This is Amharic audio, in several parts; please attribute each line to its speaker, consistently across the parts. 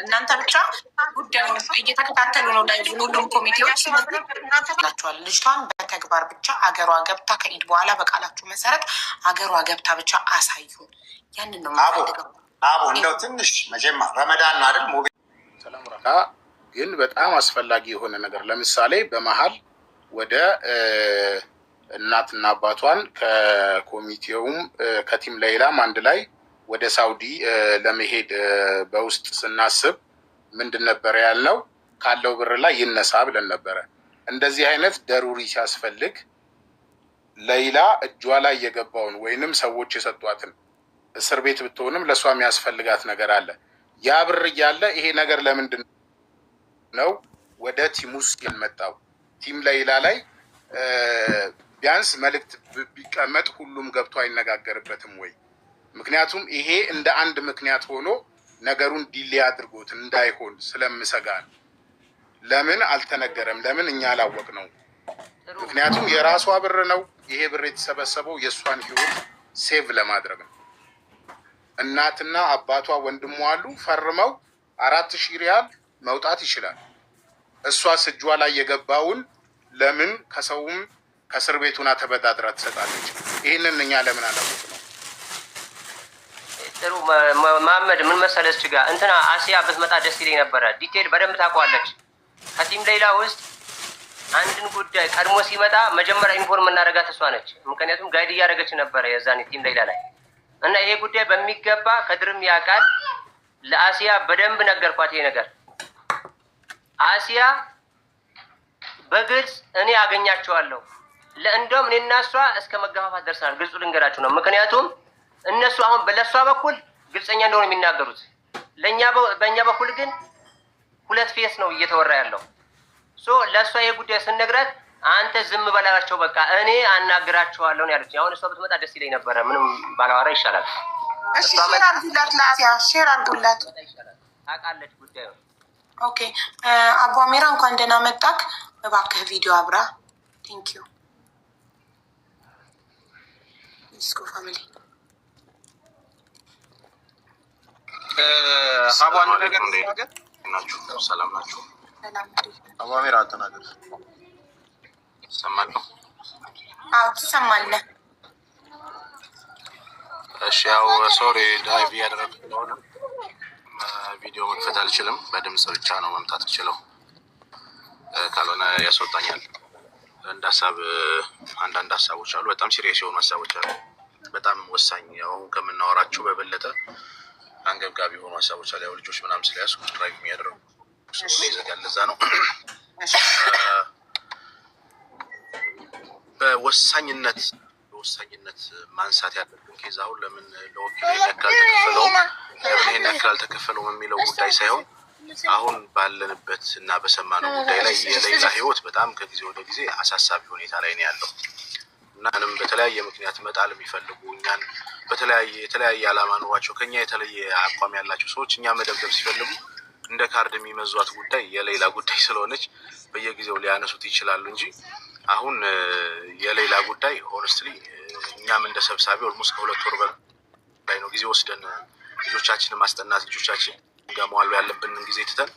Speaker 1: እናንተ ብቻ ጉዳዩን እየተከታተሉ ነው። ላይ ሁሉም ኮሚቴዎች ናቸዋል። ልጅቷን በተግባር ብቻ አገሯ ገብታ ከኢድ በኋላ በቃላችሁ መሰረት አገሯ ገብታ ብቻ አሳዩን። ያንን ነው የምፈልገው።
Speaker 2: አቦ እንደው ትንሽ መቼም ረመዳን ነው አይደል?
Speaker 3: ግን በጣም አስፈላጊ የሆነ ነገር ለምሳሌ በመሀል ወደ እናትና አባቷን ከኮሚቴውም ከቲም ሌይላም አንድ ላይ ወደ ሳውዲ ለመሄድ በውስጥ ስናስብ ምንድን ነበር ያልነው? ካለው ብር ላይ ይነሳ ብለን ነበረ። እንደዚህ አይነት ደሩሪ ሲያስፈልግ ሌይላ እጇ ላይ የገባውን ወይንም ሰዎች የሰጧትን እስር ቤት ብትሆንም ለእሷ የሚያስፈልጋት ነገር አለ። ያ ብር እያለ ይሄ ነገር ለምንድን ነው ወደ ቲም ውስጥ ያልመጣው? ቲም ሌይላ ላይ ቢያንስ መልእክት ቢቀመጥ ሁሉም ገብቶ አይነጋገርበትም ወይ? ምክንያቱም ይሄ እንደ አንድ ምክንያት ሆኖ ነገሩን ዲሌ አድርጎት እንዳይሆን ስለምሰጋ ለምን አልተነገረም? ለምን እኛ አላወቅ ነው? ምክንያቱም የራሷ ብር ነው። ይሄ ብር የተሰበሰበው የእሷን ህይወት ሴቭ ለማድረግ ነው። እናትና አባቷ ወንድሟ አሉ ፈርመው 4000 ሪያል መውጣት ይችላል። እሷስ እጇ ላይ የገባውን ለምን ከሰውም ከእስር ቤቱና ተበዳድራ ትሰጣለች? ይህንን እኛ ለምን አላወቅ ነው?
Speaker 4: ጥሩ መሀመድ ምን መሰለህ እዚህ ጋር እንትና አሲያ ብትመጣ ደስ ይለኝ ነበረ። ዲቴል በደንብ ታውቀዋለች። ከቲም ሌይላ ውስጥ አንድን ጉዳይ ቀድሞ ሲመጣ መጀመሪያ ኢንፎርም እናደርጋት እሷ ነች። ምክንያቱም ጋይድ እያደረገች ነበረ የዛኔ ቲም ሌይላ ላይ እና ይሄ ጉዳይ በሚገባ ከድርም ያውቃል። ለአሲያ በደንብ ነገርኳት። ይሄ ነገር አሲያ በግልጽ እኔ አገኛቸዋለሁ። ለእንደውም እኔና እሷ እስከ መገፋፋት ደርሰናል። ግልጹ ልንገራችሁ ነው። ምክንያቱም እነሱ አሁን በለሷ በኩል ግልጸኛ እንደሆነ የሚናገሩት፣ በእኛ በኩል ግን ሁለት ፌስ ነው እየተወራ ያለው። ለእሷ ይሄ ጉዳይ ስንነግራት አንተ ዝም በላቸው በቃ እኔ አናግራቸዋለሁ ነው ያለች። አሁን እሷ ብትመጣ ደስ ይለኝ ነበረ። ምንም ባላወራ ይሻላል።
Speaker 1: እሺ ሼር አድርጉላት፣ ለአሲያ ሼር አድርጉላት።
Speaker 4: ታውቃለች ጉዳዩ።
Speaker 1: ኦኬ አቡ አሜራ እንኳን ደህና መጣክ። እባክህ ቪዲዮ አብራ። ቴንክ ዩ ዲስኮ ፋሚሊ።
Speaker 2: አቡ አንድ ነገር ናችሁ። ሰላም ናችሁ? አቡ አሜራ ተናገር። ሰማለሁ።
Speaker 1: አዎ ትሰማለህ።
Speaker 2: እሺ ያው ሶሪ ዳይቭ ያደረኩት ስለሆነ ቪዲዮ መክፈት አልችልም። በድምጽ ብቻ ነው መምጣት የምችለው፣ ካልሆነ ያስወጣኛል። እንደ ሀሳብ አንዳንድ ሀሳቦች አሉ፣ በጣም ሲሪየስ የሆኑ ሀሳቦች አሉ። በጣም ወሳኝ ያው ከምናወራቸው በበለጠ አንገብጋቢ የሆኑ ሀሳቦች አሉ። ያው ልጆች ምናምን ስለያዙ ድራይቭ የሚያደርጉ ይዘጋል። ለዛ ነው በወሳኝነት ማንሳት ያለብን ኬዝ አሁን ለምን ለወኪል ያክል ተከፈለውም ለምን ይሄን ያክል አልተከፈለውም የሚለው ጉዳይ ሳይሆን አሁን ባለንበት እና በሰማነው ጉዳይ ላይ የሌላ ህይወት በጣም ከጊዜ ወደ ጊዜ አሳሳቢ ሁኔታ ላይ ነው ያለው እና ምንም በተለያየ ምክንያት መጣል የሚፈልጉ እኛን የተለያየ ዓላማ ኑሯቸው ከኛ የተለየ አቋም ያላቸው ሰዎች እኛ መደብደብ ሲፈልጉ እንደ ካርድ የሚመዟት ጉዳይ የሌላ ጉዳይ ስለሆነች በየጊዜው ሊያነሱት ይችላሉ እንጂ አሁን የሌላ ጉዳይ ሆነስትሊ እኛም እንደ ሰብሳቢ ኦልሞስት ከ2 ወር በላይ ነው ጊዜ ወስደን ልጆቻችንን ማስጠናት ልጆቻችን ጋር መዋል ያለብንን ጊዜ ትተን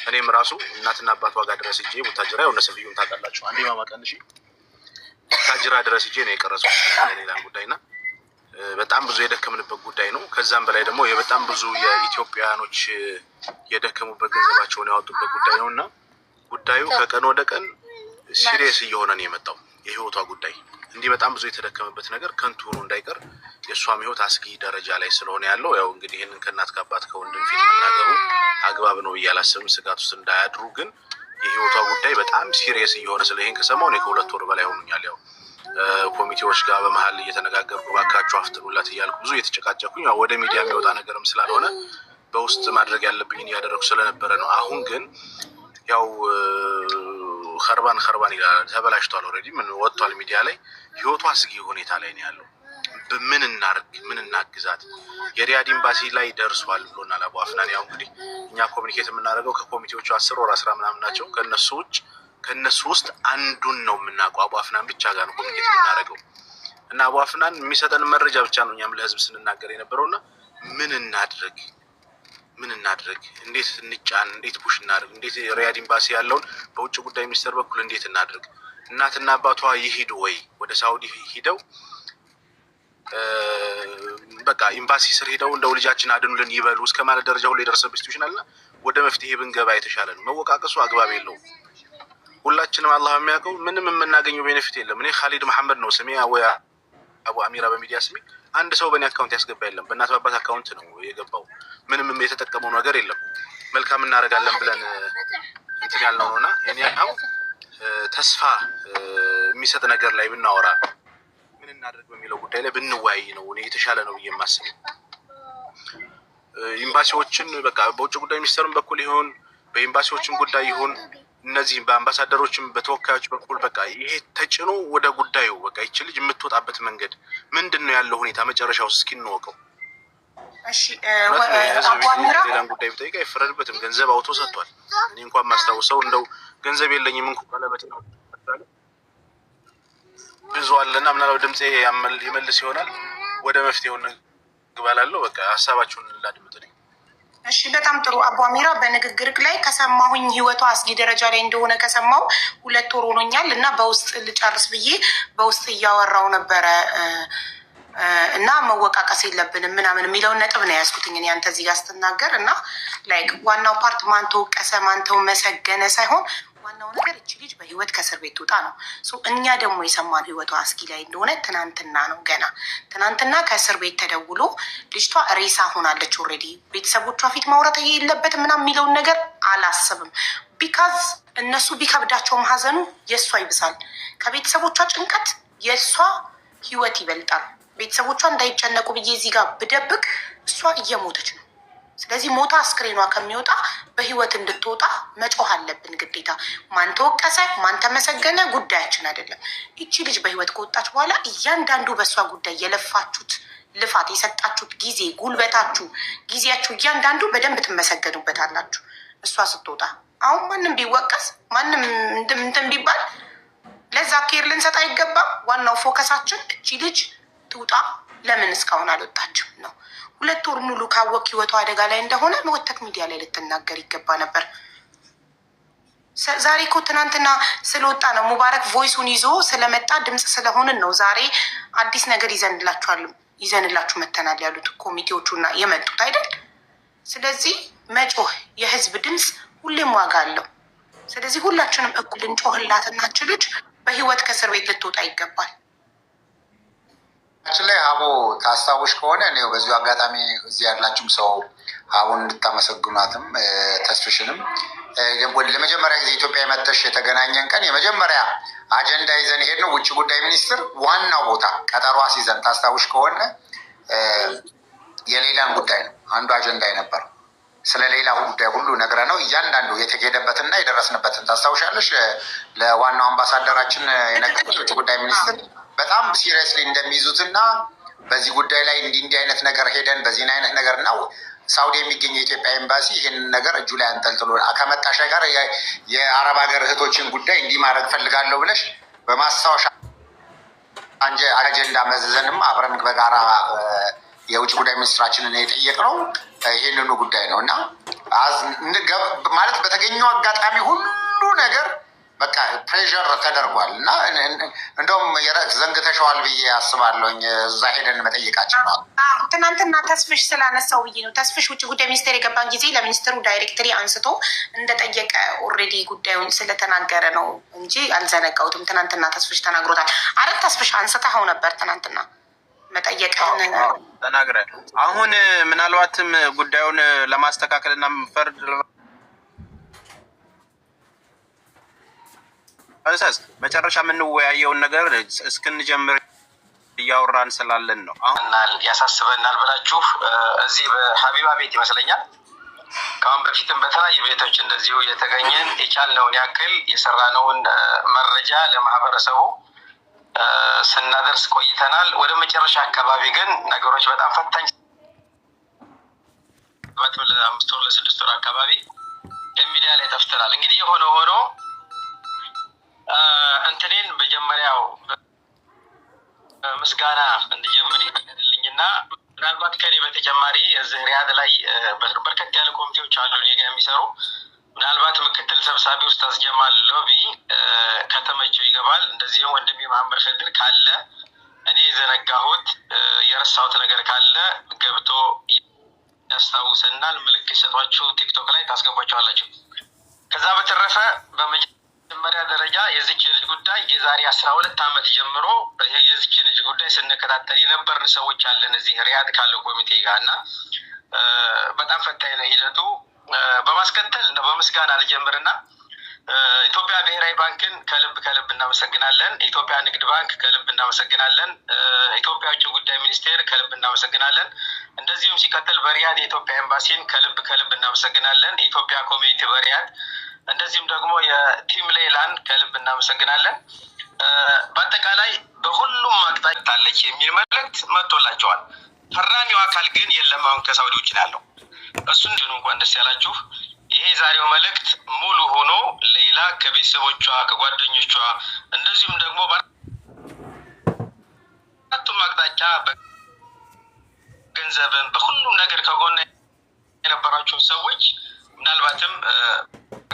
Speaker 2: እኔም ራሱ እናትና አባቷ ጋር ድረስ ሄጄ ቡታጅራ የሆነ ሰፊውን ታውቃላችሁ አንዴ ማማቀንሽ ቡታጅራ ድረስ ሄጄ ነው የቀረጽኩት የሌላ ጉዳይና በጣም ብዙ የደከምንበት ጉዳይ ነው። ከዛም በላይ ደግሞ በጣም ብዙ የኢትዮጵያኖች የደከሙበት ገንዘባቸውን ያወጡበት ጉዳይ ነውና ጉዳዩ ከቀን ወደ ቀን ሲሪየስ እየሆነ ነው የመጣው። የህይወቷ ጉዳይ እንዲህ በጣም ብዙ የተደከመበት ነገር ከንቱ ሆኖ እንዳይቀር የእሷም ህይወት አስጊ ደረጃ ላይ ስለሆነ ያለው ያው እንግዲህ ይህንን ከእናት ከአባት ከወንድም ፊት መናገሩ አግባብ ነው ብዬ አላስብም። ስጋት ውስጥ እንዳያድሩ ግን የህይወቷ ጉዳይ በጣም ሲሪየስ እየሆነ ስለ ይሄን ከሰማሁ እኔ ከ2 ወር በላይ ሆኖኛል። ያው ኮሚቴዎች ጋር በመሀል እየተነጋገርኩ ባካችሁ አፍጥኑላት እያልኩ ብዙ እየተጨቃጨኩኝ ወደ ሚዲያ የሚወጣ ነገርም ስላልሆነ በውስጥ ማድረግ ያለብኝን እያደረኩ ስለነበረ ነው። አሁን ግን ያው ኸርባን ይላል ተበላሽቷል። ኦልሬዲ ምን ወጥቷል ሚዲያ ላይ ህይወቷ አስጊ ሁኔታ ላይ ነው ያለው። ምን እናርግ ምን እናግዛት? የሪያድ ኤምባሲ ላይ ደርሷል ብሎናል አቡ አፍናን። ያው እንግዲህ እኛ ኮሚኒኬት የምናደርገው ከኮሚቴዎቹ 10 ወር 10 ምናምን ናቸው። ከነሱ ውስጥ አንዱን ነው የምናውቀው። አቡ አፍናን ብቻ ጋር ነው ኮሚኒኬት የምናደርገው እና አቡ አፍናን የሚሰጠን መረጃ ብቻ ነው እኛም ለህዝብ ስንናገር የነበረውና ምን እናድርግ ምን እናድርግ? እንዴት እንጫን? እንዴት ፑሽ እናድርግ? እንዴት ሪያድ ኤምባሲ ያለውን በውጭ ጉዳይ ሚኒስቴር በኩል እንዴት እናድርግ? እናትና አባቷ ይሄዱ ወይ ወደ ሳውዲ ሂደው በቃ ኤምባሲ ስር ሄደው እንደው ልጃችን አድኑልን ይበሉ እስከ ማለት ደረጃ ሁሉ የደረሰበት ሲቹዌሽን አለና ወደ መፍትሄ ብንገባ የተሻለ ነው። መወቃቀሱ አግባብ የለውም። ሁላችንም አላህ የሚያውቀው ምንም የምናገኘው ቤኔፊት የለም። እኔ ካሊድ መሐመድ ነው ስሜ፣ ወይ አቡ አሚራ በሚዲያ ስሜ። አንድ ሰው በእኔ አካውንት ያስገባ የለም። በእናት በአባት አካውንት ነው የገባው። ምንም የተጠቀመው ነገር የለም። መልካም እናደርጋለን ብለን እንትን ያልነው ነውና እኔ አሁን ተስፋ የሚሰጥ ነገር ላይ ብናወራ ምን እናደርግ በሚለው ጉዳይ ላይ ብንወያይ ነው እኔ የተሻለ ነው ብዬ የማስበው። ኤምባሲዎችን በቃ በውጭ ጉዳይ ሚኒስቴርም በኩል ይሁን በኤምባሲዎችም ጉዳይ ይሁን እነዚህ በአምባሳደሮችም በተወካዮች በኩል በቃ ይሄ ተጭኖ ወደ ጉዳዩ በቃ ይቺ ልጅ የምትወጣበት መንገድ ምንድን ነው ያለው ሁኔታ መጨረሻው እስኪ እንወቀው።
Speaker 1: እሺ
Speaker 2: ሌላን ጉዳይ ብጠይቅ አይፈረድበትም። ገንዘብ አውቶ ሰጥቷል። እኔ እንኳን ማስታውሰው እንደው ገንዘብ የለኝም እንኳን ቀለበት ነው ብዙ አለና ምናልባት ድምጼ ይመልስ ይሆናል። ወደ መፍትሄው እንግባላለሁ። በቃ ሀሳባችሁን ላድምጥ ነኝ።
Speaker 1: እሺ በጣም ጥሩ አቡ አሚራ፣ በንግግርክ ላይ ከሰማሁኝ ህይወቷ አስጊ ደረጃ ላይ እንደሆነ ከሰማሁ 2 ወር ሆኖኛል እና በውስጥ ልጨርስ ብዬ በውስጥ እያወራው ነበረ እና መወቃቀስ የለብንም ምናምን የሚለውን ነጥብ ነው ያዝኩትኝ እኔ አንተ እዚህ ጋር ስትናገር እና ላይክ ዋናው ፓርት ማን ተወቀሰ ማን ተመሰገነ ሳይሆን ዋናው ነገር እቺ ልጅ በህይወት ከእስር ቤት ትውጣ ነው። እኛ ደግሞ የሰማን ህይወቷ አስጊ ላይ እንደሆነ ትናንትና ነው። ገና ትናንትና ከእስር ቤት ተደውሎ ልጅቷ ሬሳ ሆናለች ኦልሬዲ። ቤተሰቦቿ ፊት ማውራት የለበትም ምናምን የሚለውን ነገር አላስብም። ቢካዝ እነሱ ቢከብዳቸውም ሀዘኑ የእሷ ይብሳል። ከቤተሰቦቿ ጭንቀት የእሷ ህይወት ይበልጣል። ቤተሰቦቿ እንዳይጨነቁ ብዬ እዚህ ጋር ብደብቅ እሷ እየሞተች ነው። ስለዚህ ሞታ አስክሬኗ ከሚወጣ በህይወት እንድትወጣ መጮህ አለብን ግዴታ። ማን ተወቀሰ ማን ተመሰገነ ጉዳያችን አይደለም። ይቺ ልጅ በህይወት ከወጣች በኋላ እያንዳንዱ በእሷ ጉዳይ የለፋችሁት ልፋት፣ የሰጣችሁት ጊዜ፣ ጉልበታችሁ፣ ጊዜያችሁ እያንዳንዱ በደንብ ትመሰገኑበታላችሁ። እሷ ስትወጣ አሁን ማንም ቢወቀስ ማንም እንትን ቢባል ለዛ ኬር ልንሰጥ አይገባም። ዋናው ፎከሳችን እቺ ልጅ ትውጣ። ለምን እስካሁን አልወጣችም ነው። 2 ወር ሙሉ ካወቅ ህይወቷ አደጋ ላይ እንደሆነ መወተክ ሚዲያ ላይ ልትናገር ይገባ ነበር። ዛሬ እኮ ትናንትና ስለወጣ ነው ሙባረክ ቮይሱን ይዞ ስለመጣ ድምፅ ስለሆንን ነው ዛሬ አዲስ ነገር ይዘንላችሁ መተናል ያሉት ኮሚቴዎቹና የመጡት አይደል። ስለዚህ መጮህ የህዝብ ድምፅ ሁሌም ዋጋ አለው። ስለዚህ ሁላችንም እኩል እንጮህላትና ልጅ በህይወት ከእስር ቤት ልትወጣ ይገባል።
Speaker 5: ላይ አቦ ታስታውሽ ከሆነ እኔው በዚሁ አጋጣሚ እዚህ ያላችሁም ሰው አቦን እንድታመሰግኗትም ተስፍሽንም ለመጀመሪያ ጊዜ ኢትዮጵያ የመተሽ የተገናኘን ቀን የመጀመሪያ አጀንዳ ይዘን ሄድ ነው ውጭ ጉዳይ ሚኒስትር ዋናው ቦታ ቀጠሮ ሲዘን ታስታውሽ ከሆነ የሌላን ጉዳይ ነው አንዱ አጀንዳ የነበረው። ስለ ሌላው ጉዳይ ሁሉ ነግረ ነው እያንዳንዱ የተካሄደበትና የደረስንበትን ታስታውሻለሽ። ለዋናው አምባሳደራችን የነገሩት ውጭ ጉዳይ ሚኒስትር በጣም ሲሪየስሊ እንደሚይዙትና በዚህ ጉዳይ ላይ እንዲህ አይነት ነገር ሄደን በዚህ አይነት ነገር ነው ሳውዲ የሚገኘው የኢትዮጵያ ኤምባሲ ይህን ነገር እጁ ላይ አንጠልጥሎ ከመጣሻ ጋር የአረብ ሀገር እህቶችን ጉዳይ እንዲህ ማድረግ ፈልጋለሁ ብለሽ በማስታወሻ አጀንዳ መዘዘንም አብረን በጋራ የውጭ ጉዳይ ሚኒስትራችንን የጠየቅነው ይህንኑ ጉዳይ ነው እና ማለት በተገኘው አጋጣሚ ሁሉ ነገር በቃ ፕሬዠር ተደርጓል እና እንደውም ዘንግተሸዋል ብዬ አስባለሁኝ። እዛ ሄደን መጠየቃችን ነው።
Speaker 1: ትናንትና ተስፍሽ ስላነሳው ብዬ ነው። ተስፍሽ ውጭ ጉዳይ ሚኒስቴር የገባን ጊዜ ለሚኒስትሩ ዳይሬክተሪ አንስቶ እንደጠየቀ ኦልሬዲ ጉዳዩን ስለተናገረ ነው እንጂ አልዘነጋውትም። ትናንትና ተስፍሽ ተናግሮታል። አረ ተስፍሽ አንስተኸው ነበር ትናንትና መጠየቅህን
Speaker 6: ተናግረህ። አሁን ምናልባትም ጉዳዩን ለማስተካከል እና ፈርድ መጨረሻ የምንወያየውን ነገር እስክንጀምር እያወራን ስላለን ነው። አሁን
Speaker 7: ያሳስበናል ብላችሁ እዚህ በሀቢባ ቤት ይመስለኛል ከአሁን በፊትም በተለያዩ ቤቶች እንደዚሁ የተገኘን የቻልነውን ያክል የሰራነውን መረጃ ለማህበረሰቡ ስናደርስ ቆይተናል። ወደ መጨረሻ አካባቢ ግን ነገሮች በጣም ፈታኝ ለ5 ወር ለ6 ወር አካባቢ ሚዲያ ላይ ጠፍተናል። እንግዲህ የሆነ ሆኖ እንትኔን መጀመሪያው ምስጋና እንድጀምር ይፈቀድልኝና ምናልባት ከኔ በተጨማሪ እዚህ ሪያድ ላይ በርከት ያለ ኮሚቴዎች አሉ እኔ ጋር የሚሰሩ። ምናልባት ምክትል ሰብሳቢ ኡስታዝ ጀማል ሎቢ ከተመቸው ይገባል። እንደዚህም ወንድሜ መሐመድ ኸድር ካለ እኔ የዘነጋሁት የረሳሁት ነገር ካለ ገብቶ ያስታውሰናል። ምልክት ሰጧችሁ ቲክቶክ ላይ ታስገቧቸዋላችሁ። ከዛ በተረፈ በመጀመሪያ ደረጃ የዚች ልጅ ጉዳይ የዛሬ 12 ዓመት ጀምሮ የዚች ልጅ ጉዳይ ስንከታተል የነበርን ሰዎች አለን እዚህ ሪያድ ካለው ኮሚቴ ጋር እና በጣም ፈታኝ ነው ሂደቱ። በማስከተል በምስጋና ልጀምርና ኢትዮጵያ ብሔራዊ ባንክን ከልብ እናመሰግናለን። ኢትዮጵያ ንግድ ባንክ ከልብ እናመሰግናለን። ኢትዮጵያ ውጭ ጉዳይ ሚኒስቴር ከልብ እናመሰግናለን። እንደዚሁም ሲቀጥል በሪያድ የኢትዮጵያ ኤምባሲን ከልብ እናመሰግናለን። የኢትዮጵያ ኮሚኒቲ በሪያድ እንደዚሁም ደግሞ የቲም ሌላን ከልብ እናመሰግናለን። በአጠቃላይ በሁሉም አቅጣጫ አለች የሚል መልእክት መጥቶላቸዋል። ፈራሚው አካል ግን የለም፣ አሁን ከሳውዲ ውጭ ነው ያለው። እሱን እንኳን ደስ ያላችሁ። ይሄ ዛሬው መልእክት ሙሉ ሆኖ ሌላ ከቤተሰቦቿ ከጓደኞቿ እንደዚሁም ደግሞ በአራቱም አቅጣጫ በገንዘብም በሁሉም ነገር ከጎና የነበራቸው ሰዎች ምናልባትም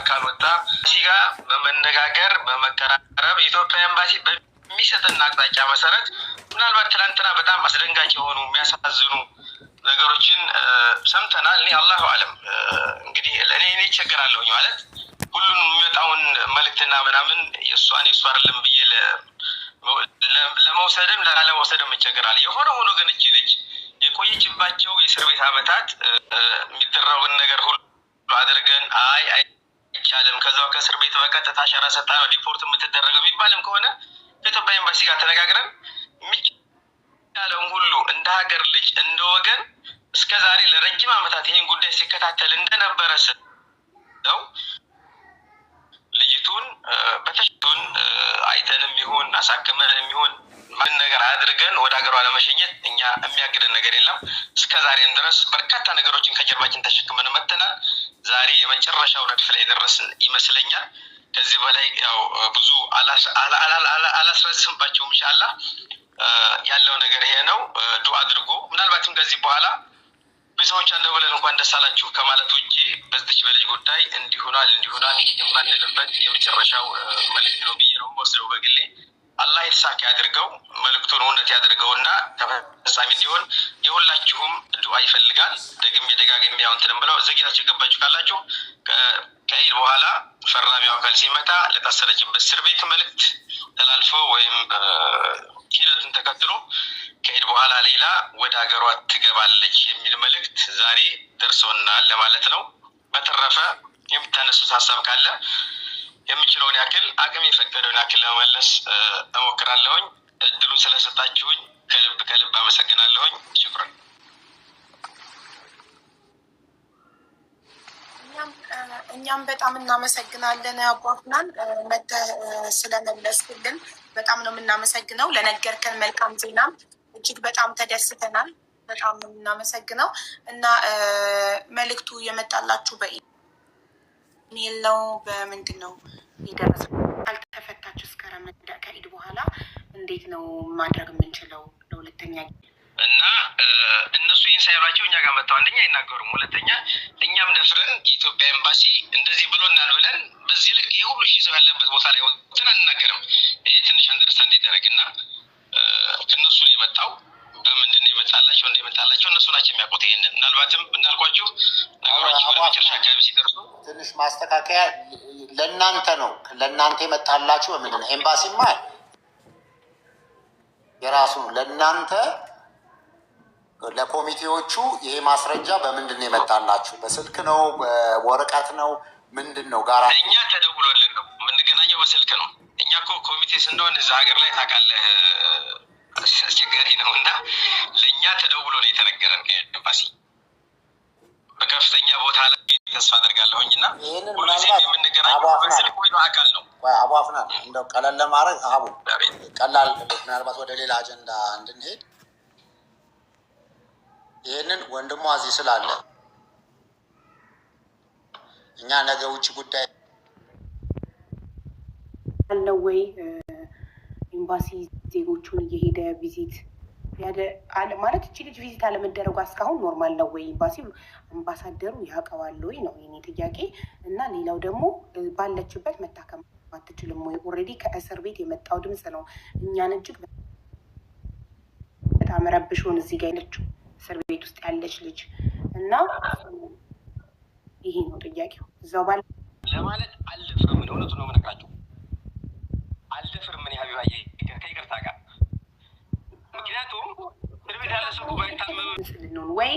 Speaker 7: ካልወጣ ሲጋ በመነጋገር በመቀራረብ የኢትዮጵያ ኤምባሲ በሚሰጠን አቅጣጫ መሰረት ምናልባት ትናንትና በጣም አስደንጋጭ የሆኑ የሚያሳዝኑ ነገሮችን ሰምተናል። እኔ አላሁ አለም እንግዲህ እኔ ይቸገራለሁ ማለት ሁሉን የሚመጣውን መልእክትና ምናምን የእሱ አይደለም ብዬ ለመውሰድም ላለመውሰድም ይቸገራል። የሆነ ሆኖ ግን እቺ ልጅ የቆየችባቸው የእስር ቤት ዓመታት የሚደረጉን ነገር ሁሉ አድርገን አይቻልም ከዛው ከእስር ቤት በቀጥታ አሻራ ሰጣ ሪፖርት የምትደረገው የሚባልም ከሆነ ከኢትዮጵያ ኤምባሲ ጋር ተነጋግረን ያለውን ሁሉ እንደ ሀገር ልጅ እንደ ወገን እስከዛሬ ለረጅም ዓመታት ይህን ጉዳይ ሲከታተል እንደነበረ ሰው ልጅቱን በተሽቱን አይተንም ይሁን አሳክመንም ይሁን ምን ነገር አድርገን ወደ ሀገሯ ለመሸኘት እኛ የሚያግደን ነገር የለም። እስከዛሬም ድረስ በርካታ ነገሮችን ከጀርባችን ተሸክመን መጥተናል። ዛሬ የመጨረሻው ረድፍ ላይ ደረስን ይመስለኛል። ከዚህ በላይ ያው ብዙ አላስረዝምባቸውም። ኢንሻአላህ ያለው ነገር ይሄ ነው። ዱዓ አድርጉ። ምናልባትም ከዚህ በኋላ ብዙዎች አንደ ብለን እንኳን ደስ አላችሁ ከማለት ውጪ በዚች በልጅ ጉዳይ እንዲሆናል የማንልበት የመጨረሻው መልእክት ነው ብዬ ነው የምወስደው በግሌ። አላህ የተሳካ ያድርገው፣ መልእክቱን እውነት ያድርገውና ተፈጻሚ እንዲሆን የሁላችሁም ዱዓ ይፈልጋል። ደጋግሜ ያው እንትን ብለው ዘግይታችሁ ገባችሁ ካላችሁ ከኢድ በኋላ ፈራሚው አካል ሲመጣ ለታሰረችበት እስር ቤት መልእክት ተላልፎ ወይም ሂደቱን ተከትሎ ከኢድ በኋላ ሌላ ወደ ሀገሯ ትገባለች የሚል መልእክት ዛሬ ደርሶናል ለማለት ነው። በተረፈ የምታነሱት ሀሳብ ካለ የምችለውን ያክል አቅም የፈቀደውን ያክል ለመመለስ እሞክራለሁኝ። እድሉን ስለሰጣችሁኝ ከልብ አመሰግናለሁኝ። ሽኩራን።
Speaker 1: እኛም በጣም እናመሰግናለን። አባፍናን መተህ ስለመለስክልን በጣም ነው የምናመሰግነው። ለነገርከን መልካም ዜናም እጅግ በጣም ተደስተናል። በጣም ነው የምናመሰግነው እና መልእክቱ የመጣላችሁ በኢሜል ነው በምንድን ነው የደረሰው? ካልተፈታች እስከ ረመዳን ከኢድ በኋላ እንዴት ነው ማድረግ የምንችለው? ለሁለተኛ
Speaker 7: እና እነሱ ይህን ሳይሏቸው እኛ ጋር መጥተው አንደኛ አይናገሩም፣ ሁለተኛ እኛም ደፍረን የኢትዮጵያ ኤምባሲ እንደዚህ ብሎናል ብለን በዚህ ልክ የሁሉ ሺህ ሰው ያለበት ቦታ ላይ ወጥተን አንናገርም። ይሄ ትንሽ አንደርስታንድ ይደረግ እና ከእነሱ ነው የመጣው። በምንድን ነው የመጣላቸው እንደመጣላቸው እነሱ ናቸው የሚያውቁት። ይሄንን ምናልባትም እንዳልኳችሁ ነገሮች በመጨረሻ አካባቢ ሲደርሱ
Speaker 5: ትንሽ ማስተካከያ ለእናንተ ነው። ለእናንተ የመጣላችሁ በምንድን ነው? ኤምባሲማ የራሱ ለእናንተ ለኮሚቴዎቹ ይሄ ማስረጃ በምንድን ነው የመጣላችሁ? በስልክ ነው? በወረቀት ነው? ምንድን ነው? ጋራ
Speaker 7: እኛ ተደውሎልን ነው የምንገናኘው፣ በስልክ ነው። እኛ እኮ ኮሚቴ ስንሆን እዛ ሀገር ላይ ታውቃለህ አስቸጋሪ ነው እና ለእኛ ተደውሎ ነው የተነገረን ከኤምባሲ በከፍተኛ ቦታ ላይ ተስፋ አደርጋለሁኝ እና ሁልጊዜ የምንገናኘው በስልክ ወይ በአካል ነው።
Speaker 5: አቡ አፍናን እንደው ቀለል ለማድረግ አቡ ቀላል ምናልባት ወደ ሌላ አጀንዳ እንድንሄድ ይህንን ወንድሟ እዚህ ስላለ እኛ ነገ ውጭ ጉዳይ
Speaker 1: አለው ወይ ኤምባሲ ዜጎቹን እየሄደ ቪዚት ማለት እቺ ልጅ ቪዚት አለመደረጓ እስካሁን ኖርማል ነው ወይ? አምባሳደሩ ያውቀዋል ወይ ነው የኔ ጥያቄ። እና ሌላው ደግሞ ባለችበት መታከም አትችልም ወይ? ኦልሬዲ ከእስር ቤት የመጣው ድምፅ ነው እኛን እጅግ በጣም ረብሾን እዚህ ጋር ያለችው እስር ቤት ውስጥ ያለች ልጅ እና ይሄ ነው ጥያቄው። እዛው ባለ
Speaker 7: ለማለት አልደፍርም። እውነቱ ነው የምነግራቸው አልደፍርም። ምን ሀቢባ ከይቅርታ ጋር ምክንያቱም እስር ቤት ያለ ሰው
Speaker 1: ባይታመም ወይ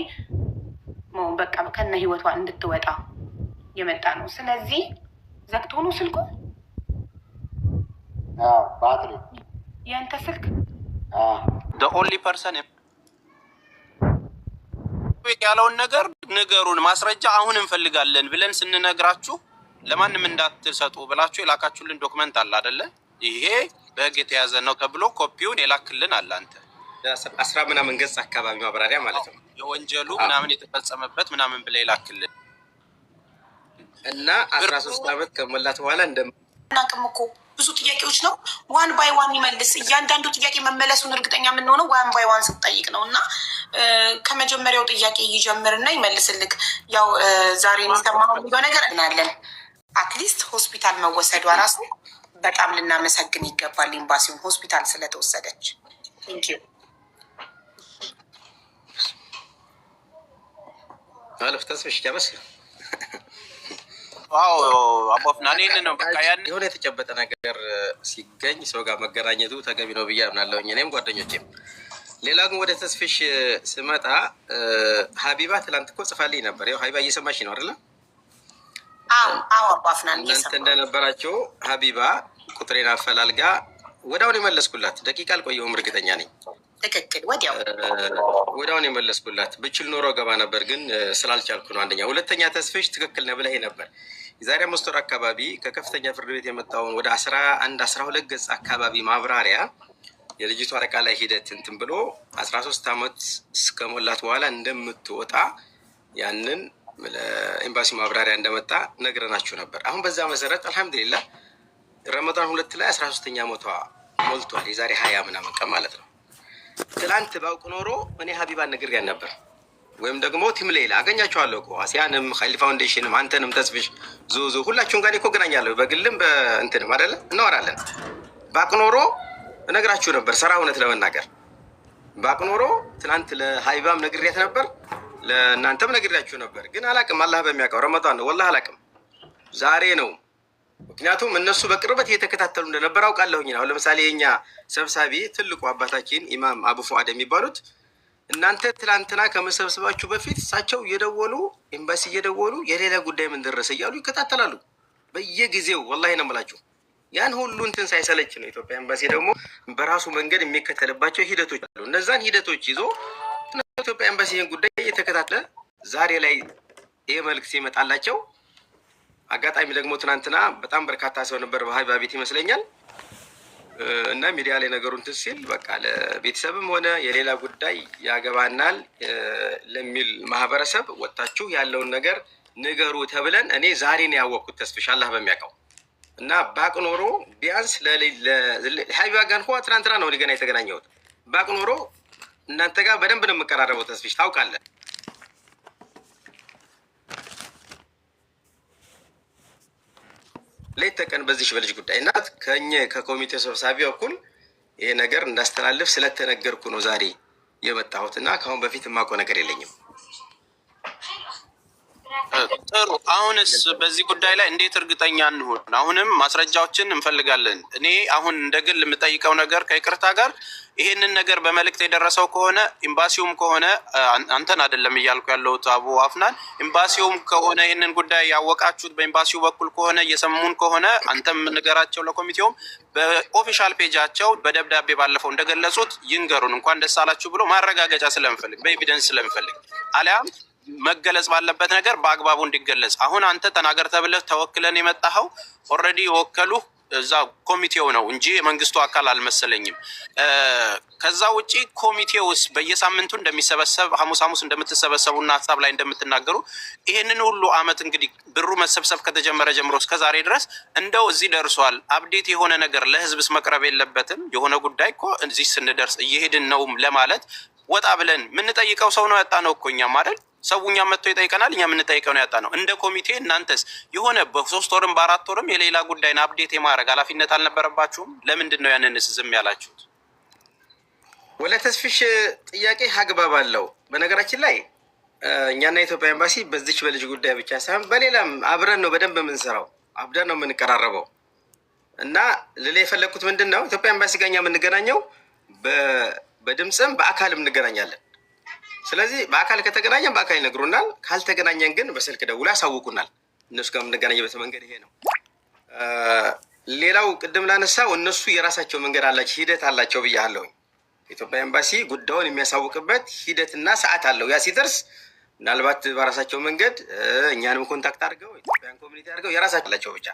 Speaker 1: በቃ ከነ ህይወቷ እንድትወጣ የመጣ ነው። ስለዚህ ዘግቶ ነው ስልኩ
Speaker 5: ባትሪ
Speaker 1: የአንተ ስልክ
Speaker 6: the only person ያለውን ነገር ንገሩን፣ ማስረጃ አሁን እንፈልጋለን ብለን ስንነግራችሁ ለማንም እንዳትሰጡ ብላችሁ የላካችሁልን ዶክመንት አለ አይደለ? ይሄ በህግ የተያዘ ነው ተብሎ ኮፒውን የላክልን አለ። አንተ
Speaker 8: 10 ምናምን ገጽ አካባቢ ማብራሪያ ማለት ነው
Speaker 6: የወንጀሉ ምናምን የተፈጸመበት ምናምን ብለ የላክልን
Speaker 8: እና 13 ዓመት ከሞላት በኋላ
Speaker 1: እንደምናቅም እኮ ብዙ ጥያቄዎች ነው። ዋን ባይ ዋን ይመልስ። እያንዳንዱ ጥያቄ መመለሱን እርግጠኛ የምንሆነው ዋን ባይ ዋን ስትጠይቅ ነው። እና ከመጀመሪያው ጥያቄ ይጀምርና ይመልስልክ። ያው ዛሬ የሚሰማው ነገር እናለን። አትሊስት ሆስፒታል መወሰዷ ራሱ በጣም ልናመሰግን ይገባል፣ ኤምባሲውን ሆስፒታል ስለተወሰደች። ቴንኪዩ
Speaker 8: አለፍ ተስፍሽ ያበስ
Speaker 6: ዋው አባፍና ነው በቃ ያን
Speaker 8: የሆነ የተጨበጠ ነገር ሲገኝ ሰው ጋር መገናኘቱ ተገቢ ነው ብዬ አምናለሁኝ፣ እኔም ጓደኞቼም። ሌላ ግን ወደ ተስፍሽ ስመጣ ሀቢባ ትላንት እኮ ጽፋልኝ ነበር። ያው ሀቢባ እየሰማሽ ነው አይደለ?
Speaker 1: አዎ አባፍና
Speaker 8: እናንተ እንደነበራቸው ሀቢባ ቁጥሬን አፈላልጋ ወዲያውን የመለስኩላት። ደቂቃ አልቆየሁም እርግጠኛ ነኝ።
Speaker 1: ትክክል፣
Speaker 8: ወዲያውን የመለስኩላት። ብችል ኖሮ ገባ ነበር፣ ግን ስላልቻልኩ ነው። አንደኛ። ሁለተኛ ተስፍሽ ትክክል ነህ ብለህ ነበር። የዛሬ 5 ወር አካባቢ ከከፍተኛ ፍርድ ቤት የመጣውን ወደ 11-12 ገጽ አካባቢ ማብራሪያ የልጅቷ አጠቃላይ ሂደት እንትን ብሎ 13 ዓመት እስከሞላት በኋላ እንደምትወጣ ያንን ለኤምባሲ ማብራሪያ እንደመጣ ነግረናችሁ ነበር። አሁን በዛ መሰረት አልሐምዱሊላህ ረመዳን 2 ላይ 13ኛ ዓመቷ ሞልቷል። የዛሬ 20 ምናምን ቀን ማለት ነው። ትላንት ባውቅ ኖሮ እኔ ሀቢባን ነግሬያን ነበር፣ ወይም ደግሞ ቲም ሌላ አገኛቸዋለሁ እኮ አሲያንም ኸይል ፋውንዴሽንም አንተንም ተስፍሽ ዙዙ ሁላችሁም ጋር እኮ እገናኛለሁ፣ በግልም በእንትንም አይደለ እናወራለን። ባውቅ ኖሮ እነግራችሁ ነበር። ስራ እውነት ለመናገር ባውቅ ኖሮ ትላንት ለሀቢባም ነግሬያት ነበር፣ ለእናንተም ነግሬያችሁ ነበር። ግን አላቅም፣ አላህ በሚያውቀው ረመዳን ነው ወላሂ አላቅም። ዛሬ ነው። ምክንያቱም እነሱ በቅርበት እየተከታተሉ እንደነበር አውቃለሁኝ። አሁን ለምሳሌ የኛ ሰብሳቢ ትልቁ አባታችን ኢማም አቡ ፉአድ የሚባሉት እናንተ ትላንትና ከመሰብሰባችሁ በፊት እሳቸው እየደወሉ ኤምባሲ እየደወሉ የሌላ ጉዳይ ምን ደረሰ እያሉ ይከታተላሉ በየጊዜው። ወላሂ ነው የምላችሁ። ያን ሁሉ እንትን ሳይሰለች ነው ኢትዮጵያ ኤምባሲ ደግሞ በራሱ መንገድ የሚከተልባቸው ሂደቶች አሉ። እነዛን ሂደቶች ይዞ ኢትዮጵያ ኤምባሲ ይህን ጉዳይ እየተከታተለ ዛሬ ላይ ይህ መልዕክት ይመጣላቸው። አጋጣሚ ደግሞ ትናንትና በጣም በርካታ ሰው ነበር በሀቢባ ቤት ይመስለኛል። እና ሚዲያ ላይ ነገሩን እንትን ሲል በቃ ለቤተሰብም ሆነ የሌላ ጉዳይ ያገባናል ለሚል ማህበረሰብ ወጣችሁ ያለውን ነገር ንገሩ ተብለን እኔ ዛሬ ነው ያወቅኩት። ተስፍሽ አላህ በሚያውቀው እና ባቅ ኖሮ ቢያንስ ሀቢባ ጋር እንኳ ትናንትና ነው ገና የተገናኘሁት። ባቅ ኖሮ እናንተ ጋር በደንብ ነው የምቀራረበው። ተስፍሽ ታውቃለህ። ሌት ተቀን በዚህ በልጅ ጉዳይ እና ከኮሚቴ ሰብሳቢ በኩል ይሄ ነገር እንዳስተላልፍ ስለተነገርኩ ነው ዛሬ የመጣሁት እና ከአሁን በፊት የማውቀው ነገር የለኝም።
Speaker 6: ጥሩ። አሁንስ በዚህ ጉዳይ ላይ እንዴት እርግጠኛ እንሆን? አሁንም ማስረጃዎችን እንፈልጋለን። እኔ አሁን እንደ ግል የምጠይቀው ነገር ከይቅርታ ጋር ይሄንን ነገር በመልእክት የደረሰው ከሆነ ኤምባሲውም ከሆነ አንተን አይደለም እያልኩ ያለሁት አቡ አፍናን፣ ኤምባሲውም ከሆነ ይህንን ጉዳይ ያወቃችሁት በኤምባሲው በኩል ከሆነ እየሰሙን ከሆነ አንተም ንገራቸው፣ ለኮሚቴውም በኦፊሻል ፔጃቸው በደብዳቤ ባለፈው እንደገለጹት ይንገሩን። እንኳን ደስ አላችሁ ብሎ ማረጋገጫ ስለምፈልግ በኤቪደንስ ስለምፈልግ አሊያም መገለጽ ባለበት ነገር በአግባቡ እንዲገለጽ። አሁን አንተ ተናገር ተብለህ ተወክለን የመጣኸው ኦልሬዲ የወከሉህ እዛ ኮሚቴው ነው እንጂ የመንግስቱ አካል አልመሰለኝም። ከዛ ውጪ ኮሚቴውስ በየሳምንቱ እንደሚሰበሰብ ሐሙስ እንደምትሰበሰቡና ሀሳብ ላይ እንደምትናገሩ ይሄንን ሁሉ አመት እንግዲህ ብሩ መሰብሰብ ከተጀመረ ጀምሮ እስከ ዛሬ ድረስ እንደው እዚህ ደርሷል። አፕዴት የሆነ ነገር ለህዝብስ መቅረብ የለበትም? የሆነ ጉዳይ እኮ እዚህ ስንደርስ እየሄድን ነው ለማለት ወጣ ብለን የምንጠይቀው ሰው ነው ያጣ ነው እኮ እኛም አይደል? ሰው እኛም መጥቶ ይጠይቀናል፣ እኛ የምንጠይቀው ነው ያጣ ነው። እንደ ኮሚቴ እናንተስ የሆነ በ3 ወርም በ4 ወርም የሌላ ጉዳይን አፕዴት የማድረግ ኃላፊነት አልነበረባችሁም? ለምንድን ነው ያንንስ ዝም ያላችሁት?
Speaker 8: ወለ ተስፍሽ ጥያቄ አግባብ አለው። በነገራችን ላይ እኛና የኢትዮጵያ ኤምባሲ በዚች በልጅ ጉዳይ ብቻ ሳይሆን በሌላም አብረን ነው በደንብ የምንሰራው፣ አብረን ነው የምንቀራረበው። እና ልል የፈለግኩት ምንድን ነው ኢትዮጵያ ኤምባሲ ጋር እኛ የምንገናኘው በድምፅም በአካልም እንገናኛለን። ስለዚህ በአካል ከተገናኘን በአካል ይነግሩናል፣ ካልተገናኘን ግን በስልክ ደውሎ ያሳውቁናል። እነሱ ጋር የምንገናኝበት መንገድ ይሄ ነው። ሌላው ቅድም ላነሳው እነሱ የራሳቸው መንገድ አላቸው፣ ሂደት አላቸው ብያለሁኝ። ኢትዮጵያ ኤምባሲ ጉዳዩን የሚያሳውቅበት ሂደትና ሰዓት አለው። ያ ሲደርስ ምናልባት በራሳቸው መንገድ እኛንም ኮንታክት አድርገው ኢትዮጵያን ኮሚኒቲ አድርገው የራሳቸው አላቸው ብቻ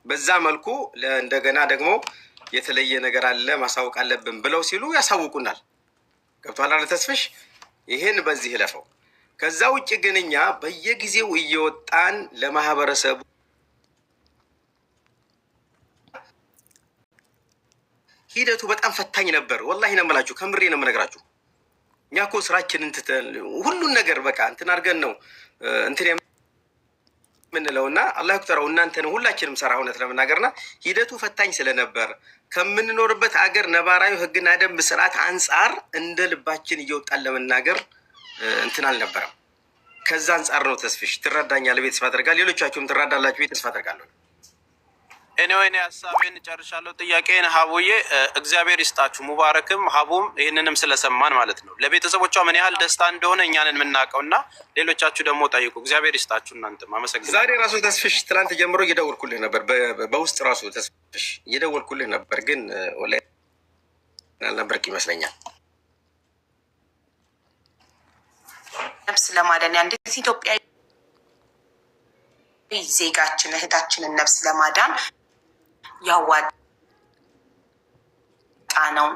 Speaker 8: በዛ መልኩ እንደገና ደግሞ የተለየ ነገር አለ ማሳወቅ አለብን ብለው ሲሉ ያሳውቁናል። ገብቷል አይደል ተስፍሽ? ይሄን በዚህ ለፈው። ከዛ ውጭ ግን እኛ በየጊዜው እየወጣን ለማህበረሰቡ ሂደቱ በጣም ፈታኝ ነበር። ወላሂ ነው የምላችሁ፣ ከምሬ ነው የምነግራችሁ። እኛ እኮ ስራችንን ትተን ሁሉን ነገር በቃ እንትን አድርገን ነው እንትን የምንለውና አላህ ይቁጠረው እናንተን ሁላችንም ሰራ እውነት ለመናገርና ሂደቱ ፈታኝ ስለነበር ከምንኖርበት አገር ነባራዊ ህግና ደንብ ስርዓት አንጻር እንደ ልባችን እየወጣን ለመናገር እንትን አልነበረም። ከዛ አንጻር ነው ተስፍሽ ትረዳኛለህ ብዬ ተስፋ አደርጋለሁ። ሌሎቻችሁም ትረዳላችሁ ብዬ ተስፋ አደርጋለሁ።
Speaker 6: ኤኒዌይ ሀሳቤን ጨርሻለሁ። ጥያቄን ሀቡዬ እግዚአብሔር ይስጣችሁ፣ ሙባረክም ሀቡም ይህንንም ስለሰማን ማለት ነው። ለቤተሰቦቿ ምን ያህል ደስታ እንደሆነ እኛንን የምናውቀው እና ሌሎቻችሁ ደግሞ ጠይቁ። እግዚአብሔር ይስጣችሁ። እናንተም አመሰግናለሁ።
Speaker 8: ዛሬ ራሱ ተስፍሽ ትናንት ጀምሮ እየደወልኩልህ ነበር፣ በውስጥ ራሱ ተስፍሽ እየደወልኩልህ ነበር፣ ግን ወላሂ አልነበርክ ይመስለኛል።
Speaker 1: ነፍስ ለማዳን አንዲት ኢትዮጵያዊ ዜጋችን እህታችንን ነፍስ ለማዳን ያዋጣ ነው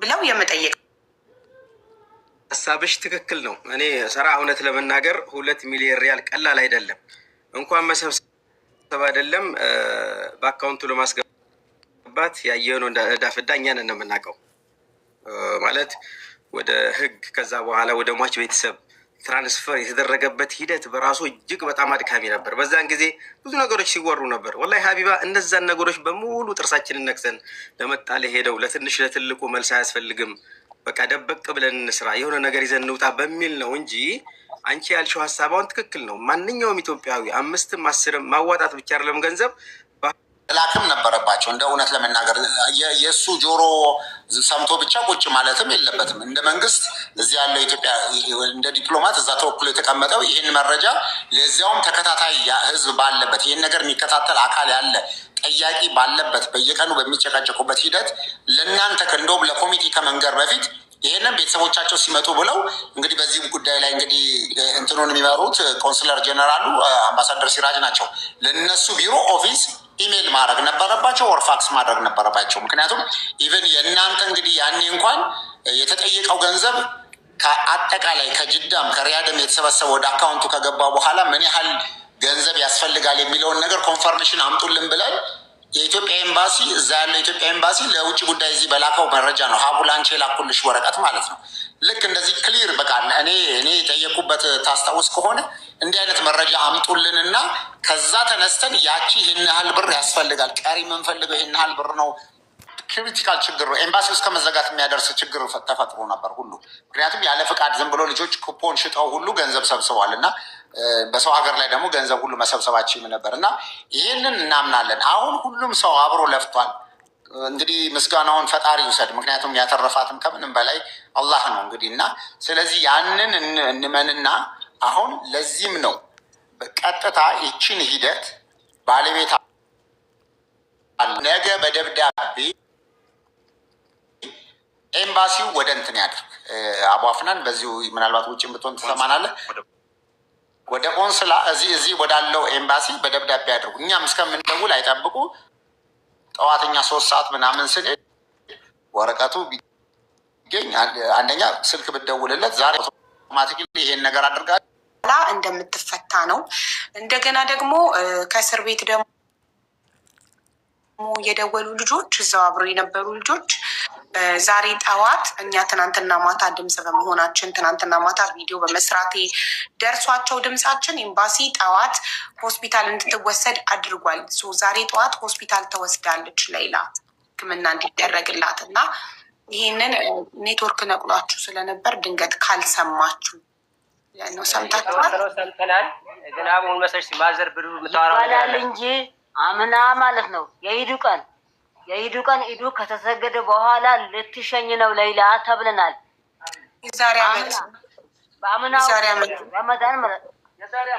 Speaker 1: ብለው የመጠየቅ
Speaker 8: ሀሳብሽ ትክክል ነው። እኔ ስራ እውነት ለመናገር 2 ሚሊዮን ሪያል ቀላል አይደለም። እንኳን መሰብሰብ አይደለም በአካውንቱ ለማስገባት ያየነው እንዳፍዳ እኛን ነው የምናውቀው ማለት ወደ ህግ ከዛ በኋላ ወደ ሟች ቤተሰብ ትራንስፈር የተደረገበት ሂደት በራሱ እጅግ በጣም አድካሚ ነበር። በዛን ጊዜ ብዙ ነገሮች ሲወሩ ነበር። ወላሂ ሀቢባ እነዛን ነገሮች በሙሉ ጥርሳችንን ነክሰን ለመጣ ለሄደው ለትንሽ ለትልቁ መልስ አያስፈልግም፣ በቃ ደበቅ ብለን እንስራ፣ የሆነ ነገር ይዘን እንውጣ በሚል ነው እንጂ አንቺ ያልሽው ሀሳባውን ትክክል ነው። ማንኛውም ኢትዮጵያዊ 5ም 10ም ማዋጣት ብቻ አይደለም ገንዘብ
Speaker 5: ላክም ነበረባቸው። እንደ እውነት ለመናገር የእሱ ጆሮ ሰምቶ ብቻ ቁጭ ማለትም የለበትም። እንደ መንግስት እዚህ ያለው ኢትዮጵያ እንደ ዲፕሎማት እዛ ተወክሎ የተቀመጠው ይህን መረጃ ለዚያውም ተከታታይ ህዝብ ባለበት ይህን ነገር የሚከታተል አካል ያለ ጠያቂ ባለበት በየቀኑ በሚጨቃጨቁበት ሂደት ለእናንተ እንደውም ለኮሚቴ ከመንገር በፊት ይህንን ቤተሰቦቻቸው ሲመጡ ብለው እንግዲህ በዚህ ጉዳይ ላይ እንግዲህ እንትኑን የሚመሩት ኮንስለር ጀነራሉ አምባሳደር ሲራጅ ናቸው። ለነሱ ቢሮ ኦፊስ ኢሜል ማድረግ ነበረባቸው፣ ወር ፋክስ ማድረግ ነበረባቸው። ምክንያቱም ኢቨን የእናንተ እንግዲህ ያኔ እንኳን የተጠየቀው ገንዘብ ከአጠቃላይ ከጅዳም ከሪያድም የተሰበሰበ ወደ አካውንቱ ከገባ በኋላ ምን ያህል ገንዘብ ያስፈልጋል የሚለውን ነገር ኮንፈርሜሽን አምጡልን ብለን የኢትዮጵያ ኤምባሲ እዛ ያለው የኢትዮጵያ ኤምባሲ ለውጭ ጉዳይ እዚህ በላከው መረጃ ነው ሀቡላንቼ ላኩልሽ ወረቀት ማለት ነው። ልክ እንደዚህ ክሊር በቃ እኔ የጠየቁበት ታስታውስ ከሆነ እንዲህ አይነት መረጃ አምጡልንና ከዛ ተነስተን ያቺ ይህን ያህል ብር ያስፈልጋል፣ ቀሪ የምንፈልገው ይህን ያህል ብር ነው። ክሪቲካል ችግር ነው። ኤምባሲ ውስጥ ከመዘጋት የሚያደርስ ችግር ተፈጥሮ ነበር ሁሉ። ምክንያቱም ያለ ፍቃድ ዝም ብሎ ልጆች ኩፖን ሽጠው ሁሉ ገንዘብ ሰብስበዋል እና በሰው ሀገር ላይ ደግሞ ገንዘብ ሁሉ መሰብሰባችን ነበር እና ይህንን እናምናለን። አሁን ሁሉም ሰው አብሮ ለፍቷል። እንግዲህ ምስጋናውን ፈጣሪ ይውሰድ። ምክንያቱም ያተረፋትም ከምንም በላይ አላህ ነው እንግዲህ እና ስለዚህ ያንን እንመንና አሁን ለዚህም ነው በቀጥታ ይችን ሂደት ባለቤት ነገ በደብዳቤ ኤምባሲው ወደ እንትን ያድርግ። አቡ አፍናን በዚሁ ምናልባት ውጭ ብትሆን ትሰማናለህ። ወደ ቆንስላ እዚህ ወዳለው ኤምባሲ በደብዳቤ ያድርጉ። እኛም እስከምንደውል አይጠብቁ። ጠዋተኛ 3 ሰዓት ምናምን ስንል ወረቀቱ ቢገኝ አንደኛ ስልክ ብትደውልለት ዛሬ አውቶማቲክሊ ይሄን ነገር አድርጋ
Speaker 1: እንደምትፈታ ነው። እንደገና ደግሞ ከእስር ቤት ደግሞ የደወሉ ልጆች እዛው አብረው የነበሩ ልጆች ዛሬ ጠዋት እኛ ትናንትና ማታ ድምፅ በመሆናችን ትናንትና ማታ ቪዲዮ በመስራቴ ደርሷቸው ድምፃችን ኤምባሲ ጠዋት ሆስፒታል እንድትወሰድ አድርጓል። ዛሬ ጠዋት ሆስፒታል ተወስዳለች ሌላ ሕክምና እንዲደረግላት እና ይህንን ኔትወርክ ነቅሏችሁ ስለነበር ድንገት ካልሰማችሁ ነው
Speaker 4: ሰምተናል። ግን አሁን መሰለሽ ማዘር ብሉ ምታወራው
Speaker 9: እንጂ አምና ማለት ነው የኢዱ ቀን ኢዱ ከተሰገደ በኋላ ልትሸኝ ነው ሌላ ተብለናል።
Speaker 1: የዛሬ ዓመት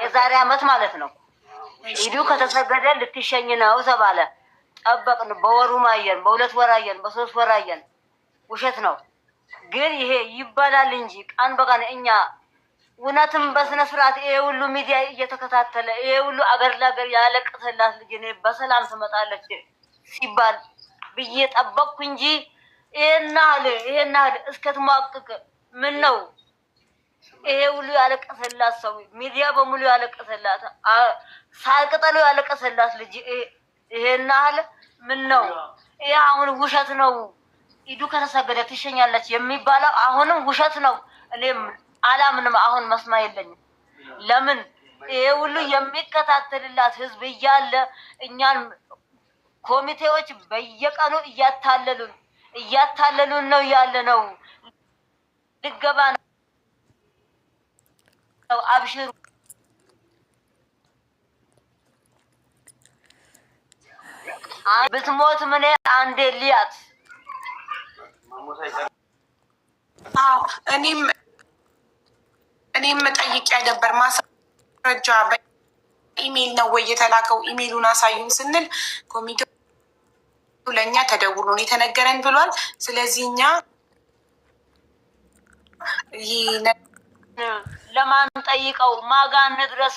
Speaker 9: የዛሬ ዓመት ማለት ነው። ኢዱ ከተሰገደ ልትሸኝ ነው ተባለ። ጠበቅን። በወሩም አየን፣ በ2 ወር አየን፣ በ3 ወር አየን። ውሸት ነው። ግን ይሄ ይባላል እንጂ ቀን በቀን እኛ እውነትም በስነ ስርዓት ይሄ ሁሉ ሚዲያ እየተከታተለ ይሄ ሁሉ አገር ለአገር ያለቀሰላት ልጅ እኔ በሰላም ትመጣለች ሲባል ብዬ ጠበቅኩ እንጂ ይሄን ያህል እስከትሟቅቅ ምን ነው ይሄ ሁሉ ያለቀሰላት ሰው ሚዲያ በሙሉ ያለቀሰላት ሳቅጠሉ ያለቀሰላት ልጅ ይሄን ያህል ምን ነው? ይሄ አሁን ውሸት ነው። ኢዱ ከተሰገደ ትሸኛለች የሚባለው አሁንም ውሸት ነው። እኔም አላምንም። አሁን መስማ የለኝም። ለምን ይሄ ሁሉ የሚከታተልላት ህዝብ እያለ እኛን ኮሚቴዎች በየቀኑ እያታለሉን ነው ያለ ነው። ልገባ ነው አብሽሩ ብትሞት ምን አንዴ ሊያት
Speaker 1: እኔም ጠይቄ ነበር። ማስረጃ በኢሜይል ነው ወይ የተላከው? ኢሜይሉን አሳዩን ስንል ኮሚቴው ለእኛ ተደውሎ ነው የተነገረን ብሏል። ስለዚህ እኛ
Speaker 9: ለማን ጠይቀው ማጋን ድረስ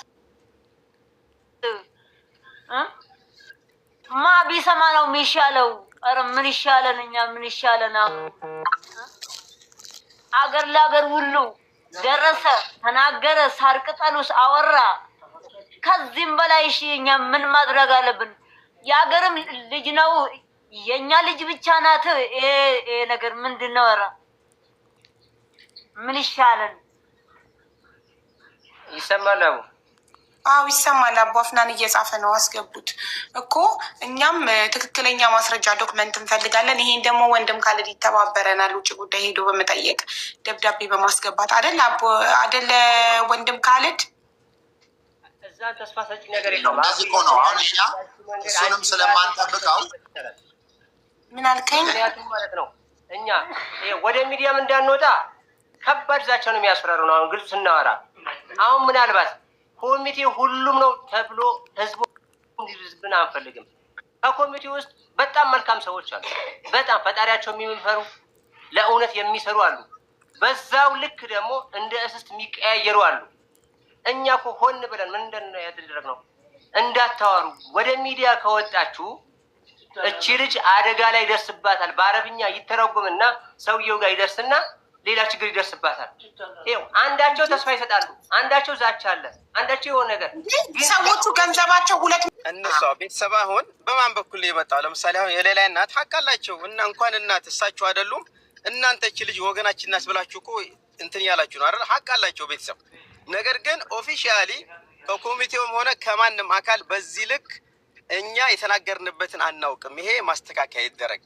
Speaker 9: ማ ቢሰማ ነው የሚሻለው? ኧረ ምን ይሻለን? እኛ ምን ይሻለን? አገር ለአገር ሁሉ ደረሰ፣ ተናገረ፣ ሳር ቅጠሉስ አወራ። ከዚህም በላይ እሺ እኛ ምን ማድረግ አለብን? የአገርም ልጅ ነው የኛ ልጅ ብቻ ናት። ይሄ ነገር ምንድን ነው? ኧረ ምን ይሻለን?
Speaker 4: ይሰማል?
Speaker 1: አዎ ይሰማል። አቦ አፍናን እየጻፈ ነው። አስገቡት እኮ እኛም ትክክለኛ ማስረጃ ዶክመንት እንፈልጋለን። ይሄን ደግሞ ወንድም ካለድ ይተባበረናል። ውጭ ጉዳይ ሄዶ በመጠየቅ ደብዳቤ በማስገባት አይደል አቦ አይደለ ወንድም ካለድ
Speaker 4: እዛ ተስፋ ሰጪ ነገር የለውም።
Speaker 5: እንደዚህ እኮ ነው። አሁን እኛ እሱንም ስለማንጠብቀው
Speaker 1: ምን አልከኝ?
Speaker 4: ምክንያቱም ማለት ነው እኛ ወደ ሚዲያም እንዳንወጣ ከባድ ዛቻ ነው የሚያስፈራሩ ነው። አሁን ግልጽ ስናወራ አሁን ምናልባት ኮሚቴ ሁሉም ነው ተብሎ ህዝቡ እንዲዝብን አንፈልግም። ከኮሚቴ ውስጥ በጣም መልካም ሰዎች አሉ። በጣም ፈጣሪያቸው የሚፈሩ ለእውነት የሚሰሩ አሉ። በዛው ልክ ደግሞ እንደ እስስት የሚቀያየሩ አሉ። እኛ እኮ ሆን ብለን ምን እንደሆነ ያደረግነው እንዳታወሩ። ወደ ሚዲያ ከወጣችሁ እቺ ልጅ አደጋ ላይ ይደርስባታል። በአረብኛ ይተረጎምና ሰውየው ጋር ይደርስና ሌላ ችግር ይደርስባታል። ይኸው አንዳቸው ተስፋ ይሰጣሉ፣ አንዳቸው ዛቻ አለ፣ አንዳቸው የሆነ ነገር።
Speaker 1: ሰዎቹ ገንዘባቸው
Speaker 8: እነሷ ቤተሰብ አሁን በማን በኩል የመጣው? ለምሳሌ አሁን የሌላ እናት ሀቅ አላቸው እና እንኳን እናት እሳቸው አይደሉም እናንተ እቺ ልጅ ወገናችን ናት ብላችሁ እኮ እንትን ያላችሁ ነው አይደል? ሀቅ አላቸው ቤተሰብ። ነገር ግን ኦፊሻሊ ከኮሚቴውም ሆነ ከማንም አካል በዚህ ልክ እኛ የተናገርንበትን አናውቅም። ይሄ ማስተካከያ ይደረግ።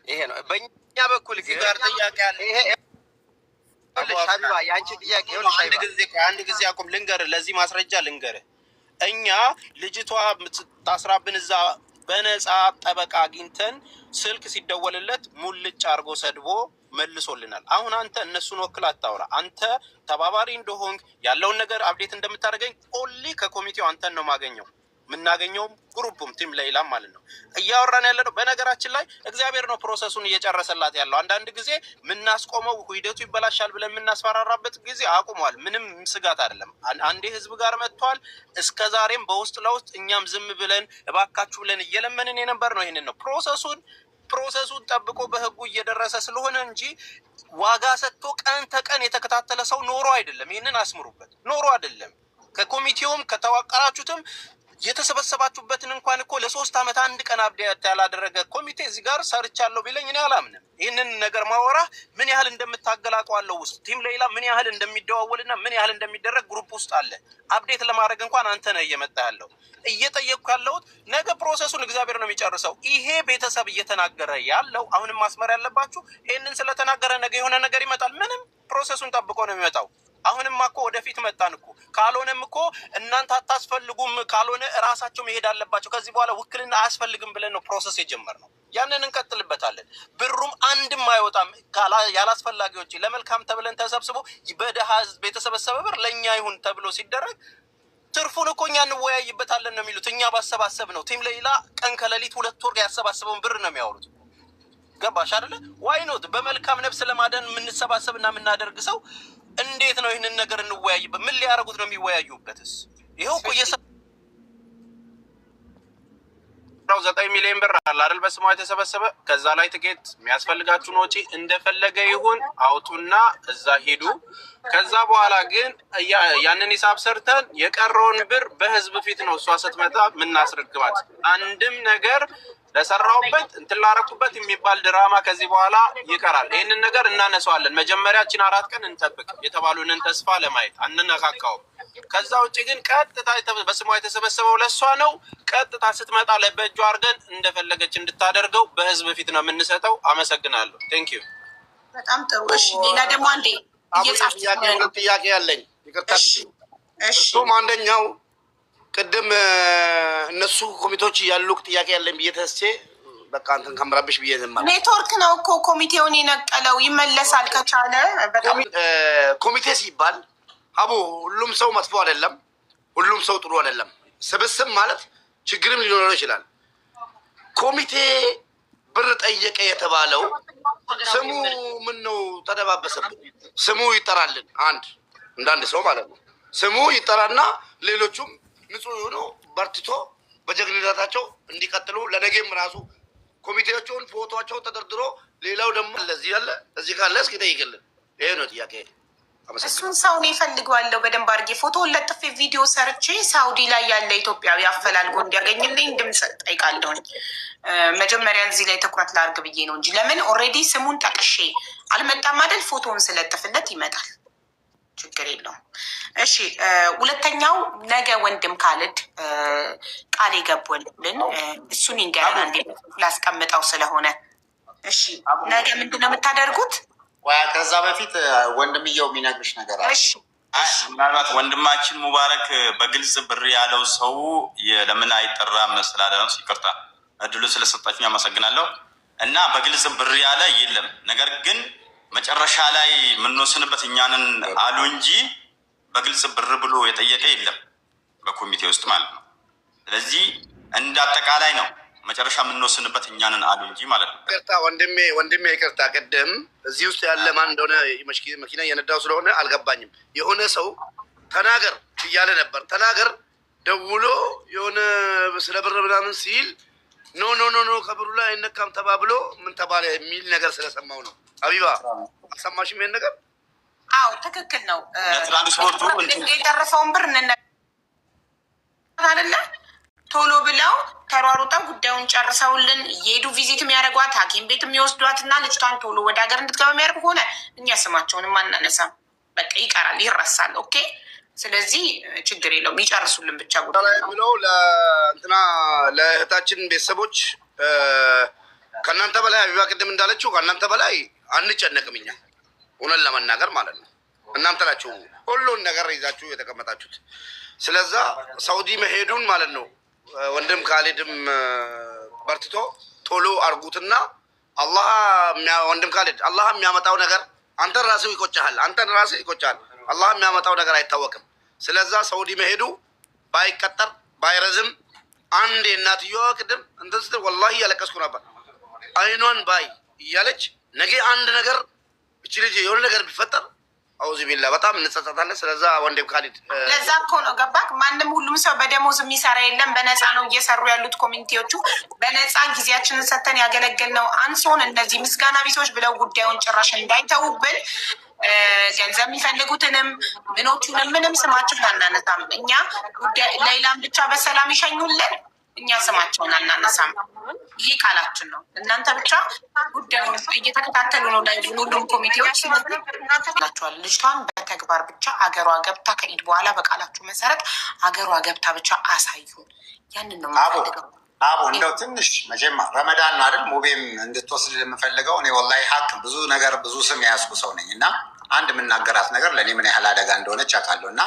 Speaker 8: ይሄ ነው በእኛ በኩል ጋር ጥያቄ አለ። ይሄ ሻቢባ የአንቺ ጥያቄ
Speaker 6: አንድ ጊዜ አቁም። ልንገርህ፣ ለዚህ ማስረጃ ልንገርህ። እኛ ልጅቷ ታስራብን እዛ በነፃ ጠበቃ አግኝተን ስልክ ሲደወልለት ሙልጭ አድርጎ ሰድቦ መልሶልናል። አሁን አንተ እነሱን ወክል አታውራ። አንተ ተባባሪ እንደሆንክ ያለውን ነገር አብዴት እንደምታደርገኝ ኦንሊ ከኮሚቴው አንተን ነው ማገኘው። የምናገኘውም ግሩፕም ቲም ሌላም ማለት ነው እያወራን ያለ ነው። በነገራችን ላይ እግዚአብሔር ነው ፕሮሰሱን እየጨረሰላት ያለው። አንዳንድ ጊዜ የምናስቆመው ሂደቱ ይበላሻል ብለን የምናስፈራራበት ጊዜ አቁሟል። ምንም ስጋት አይደለም። አንዴ ህዝብ ጋር መጥቷል። እስከ ዛሬም በውስጥ ለውስጥ እኛም ዝም ብለን እባካችሁ ብለን እየለመንን የነበር ነው። ይህንን ነው ፕሮሰሱን ጠብቆ በህጉ እየደረሰ ስለሆነ እንጂ ዋጋ ሰጥቶ ቀን ተቀን የተከታተለ ሰው ኖሮ አይደለም። ይህንን አስምሩበት። ኖሮ አይደለም። ከኮሚቴውም ከተዋቀራችሁትም የተሰበሰባችሁበትን እንኳን እኮ ለ3 ዓመት አንድ ቀን አብዴት ያላደረገ ኮሚቴ እዚህ ጋር ሰርቻለሁ ቢለኝ እኔ አላምንም። ይህንን ነገር ማወራ ምን ያህል እንደምታገላቀዋለው ውስጥ ቲም ሌላ ምን ያህል እንደሚደዋወልና ምን ያህል እንደሚደረግ ግሩፕ ውስጥ አለ። አብዴት ለማድረግ እንኳን አንተ ነህ እየመጣ ያለው። እየጠየቅኩ ያለሁት ነገ ፕሮሰሱን እግዚአብሔር ነው የሚጨርሰው። ይሄ ቤተሰብ እየተናገረ ያለው አሁንም ማስመር ያለባችሁ ይህንን ስለተናገረ ነገ የሆነ ነገር ይመጣል። ምንም ፕሮሰሱን ጠብቆ ነው የሚመጣው። አሁንም እኮ ወደፊት መጣን እኮ። ካልሆነም እኮ እናንተ አታስፈልጉም፣ ካልሆነ እራሳቸው መሄድ አለባቸው፣ ከዚህ በኋላ ውክልና አያስፈልግም ብለን ነው ፕሮሰስ የጀመርነው። ያንን እንቀጥልበታለን። ብሩም አንድም አይወጣም ያላስፈላጊ ወጪ ለመልካም ተብለን ተሰብስቦ በደሃ ህዝብ የተሰበሰበ ብር ለእኛ ይሁን ተብሎ ሲደረግ ትርፉን እኮ እኛ እንወያይበታለን ነው የሚሉት። እኛ ባሰባሰብ ነው። ቲም ሌላ ቀን ከሌሊት 2 ወር ያሰባሰበውን ብር ነው የሚያወሩት። ገባሽ አይደለ? ዋይ ኖት በመልካም ነፍስ ለማደን የምንሰባሰብና የምናደርግ ሰው እንዴት ነው ይህንን ነገር እንወያይበት? ምን ሊያደርጉት ነው የሚወያዩበትስ? ይኸው እኮ 9 ሚሊዮን ብር አለ አይደል በስሟ የተሰበሰበ። ከዛ ላይ ትኬት የሚያስፈልጋችሁን ወጪ እንደፈለገ ይሁን አውጡና እዛ ሄዱ። ከዛ በኋላ ግን ያንን ሂሳብ ሰርተን የቀረውን ብር በህዝብ ፊት ነው እሷ ስትመጣ የምናስረክባት። አንድም ነገር ለሰራውበት እንትን ላረኩበት የሚባል ድራማ ከዚህ በኋላ ይቀራል። ይህንን ነገር እናነሳዋለን። መጀመሪያችን 4 ቀን እንጠብቅ የተባሉንን ተስፋ ለማየት አንነካካውም። ከዛ ውጭ ግን ቀጥታ በስሟ የተሰበሰበው ለሷ ነው። ቀጥታ ስትመጣ ለበጁ አድርገን እንደፈለገች እንድታደርገው በህዝብ ፊት ነው የምንሰጠው። አመሰግናለሁ። ቴንክ ዩ።
Speaker 1: በጣም ጥሩ። እሺ፣ ሌላ ደግሞ አንዴ
Speaker 10: ጥያቄ ያለኝ ይቅርታ። እሱም አንደኛው ቅድም እነሱ ኮሚቴዎች ያሉ ጥያቄ ያለኝ ብዬ ተስቼ በቃ እንትን ከምራብሽ ብዬ ዝም ማለት
Speaker 1: ኔትወርክ ነው እኮ ኮሚቴውን የነቀለው። ይመለሳል ከቻለ። በጣም
Speaker 10: ኮሚቴ ሲባል አቡ ሁሉም ሰው መጥፎ አይደለም፣ ሁሉም ሰው ጥሩ አይደለም። ስብስብ ማለት ችግርም ሊኖረው ይችላል። ኮሚቴ ብር ጠየቀ የተባለው ስሙ ምን ነው? ተደባበሰብን። ስሙ ይጠራልን። እንዳንድ ሰው ማለት ነው። ስሙ ይጠራና ሌሎቹም ንጹህ ሆኖ በርትቶ በጀግንነታቸው እንዲቀጥሉ ለነገም ራሱ ኮሚቴዎቹን ፎቶቸው ተደርድሮ ሌላው ደግሞ ለዚህ ያለ እዚህ ካለ እስኪ ጠይቅልን። ይሄ ነው ጥያቄ።
Speaker 1: እሱን ሰው ነው ይፈልገዋለሁ። በደንብ አድርጌ ፎቶውን ለጥፌ ቪዲዮ ሰርቼ ሳውዲ ላይ ያለ ኢትዮጵያዊ አፈላልጎ እንዲያገኝልኝ ድምፅ ጠይቃለሁኝ። መጀመሪያ እዚህ ላይ ትኩረት ላድርግ ብዬ ነው እንጂ ለምን ኦልሬዲ ስሙን ጠቅሼ አልመጣም አይደል? ፎቶውን ስለጥፍለት ይመጣል። ችግር የለውም። እሺ፣ ሁለተኛው ነገ ወንድም ካልድ ቃል የገቡልን እሱን ይንገረን አንዴ ላስቀምጠው ስለሆነ። እሺ፣ ነገ ምንድን ነው የምታደርጉት?
Speaker 5: ከዛ በፊት ወንድምየው የሚነግርሽ ነገር አለ።
Speaker 11: ምናልባት ወንድማችን ሙባረክ በግልጽ ብር ያለው ሰው ለምን አይጠራም ስላለ ነው። ይቅርታ እድሉ ስለሰጣችኝ አመሰግናለሁ። እና በግልጽ ብር ያለ የለም። ነገር ግን መጨረሻ ላይ የምንወስንበት እኛንን አሉ እንጂ በግልጽ ብር ብሎ የጠየቀ የለም በኮሚቴ ውስጥ ማለት ነው። ስለዚህ እንደ አጠቃላይ ነው መጨረሻ የምንወስንበት እኛንን አሉ እንጂ ማለት ነው።
Speaker 10: ይቅርታ ወንድሜ ይቅርታ። ቅድም እዚህ ውስጥ ያለ ማን እንደሆነ መኪና እየነዳው ስለሆነ አልገባኝም። የሆነ ሰው ተናገር እያለ ነበር። ተናገር ደውሎ የሆነ ስለ ብር ምናምን ሲል ኖ ከብሩ ላይ አይነካም ተባብሎ ምን ተባለ የሚል ነገር ስለሰማው ነው። ሀቢባ አልሰማሽም ይሄን ነገር?
Speaker 1: አዎ ትክክል ነው።
Speaker 11: ለትራንስፖርቱ
Speaker 1: የደረሰውን ብር አይደለ ቶሎ ብለው ተሯሩጠው ጉዳዩን ጨርሰውልን እየሄዱ ቪዚት የሚያደርጓት ሐኪም ቤት የሚወስዷት እና ልጅቷን ቶሎ ወደ ሀገር እንድትገባ የሚያደርጉ ሆነ እኛ ስማቸውንም አናነሳም። በቃ ይቀራል፣ ይረሳል። ኦኬ። ስለዚህ ችግር የለውም፣ ይጨርሱልን ብቻ ጉዳይ
Speaker 10: ብለው ለእህታችን ቤተሰቦች ከእናንተ በላይ ሀቢባ ቅድም እንዳለችው ከእናንተ በላይ አንጨነቅም እኛ እውነት ለመናገር ማለት ነው። እናንተ ናችሁ ሁሉን ነገር ይዛችሁ የተቀመጣችሁት። ስለዛ ሳውዲ መሄዱን ማለት ነው ወንድም ካሊድም በርትቶ ቶሎ አርጉትና ወንድም ካሊድ አላህ የሚያመጣው ነገር አንተን ራስህ ይቆጭሃል። አላህ የሚያመጣው ነገር አይታወቅም። ስለዛ ሳውዲ መሄዱ ባይቀጠር ባይረዝም አንዴ እናትየዋ ቅድም እንትን ስትል ወላሂ እያለቀስኩ ነበር። አይኗን ባይ እያለች ነገ አንድ ነገር እቺ ልጅ የሆነ ነገር ቢፈጠር አውዚ ቢላ በጣም እንጸጸታለን። ስለዛ ወንድም ካሊድ
Speaker 1: ለዛ እኮ ነው ገባክ? ማንም ሁሉም ሰው በደሞዝ የሚሰራ የለም። በነፃ ነው እየሰሩ ያሉት ኮሚኒቲዎቹ። በነፃ ጊዜያችንን ሰተን ያገለገልነው አንሶን እነዚህ ምስጋና ቢሶች ብለው ጉዳዩን ጭራሽ እንዳይተውብን ገንዘብ የሚፈልጉትንም ምኖቹንም ምንም ስማቸውን አናነሳም። እኛ ሌላም ብቻ በሰላም ይሸኙልን፣ እኛ ስማቸውን አናነሳም። ይሄ ቃላችን ነው። እናንተ ብቻ ጉዳዩን እየተከታተሉ ነው ላይ ሁሉም ኮሚቴዎች ናቸዋል። ልጅቷን በተግባር ብቻ አገሯ ገብታ ከኢድ በኋላ በቃላችሁ መሰረት አገሯ ገብታ ብቻ አሳዩን። ያንን ነው የምፈልገው።
Speaker 5: አቡ እንደው ትንሽ መቼም ረመዳን ነው አይደል? ሙቤም እንድትወስድ የምፈልገው እኔ ወላሂ ሀቅ ብዙ ነገር ብዙ ስም የያዝኩ ሰው ነኝ እና አንድ የምናገራት ነገር ለእኔ ምን ያህል አደጋ እንደሆነች አውቃለሁ። እና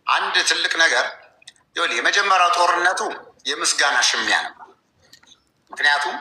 Speaker 5: አንድ ትልቅ ነገር የመጀመሪያው ጦርነቱ የምስጋና ሽሚያ ነው። ምክንያቱም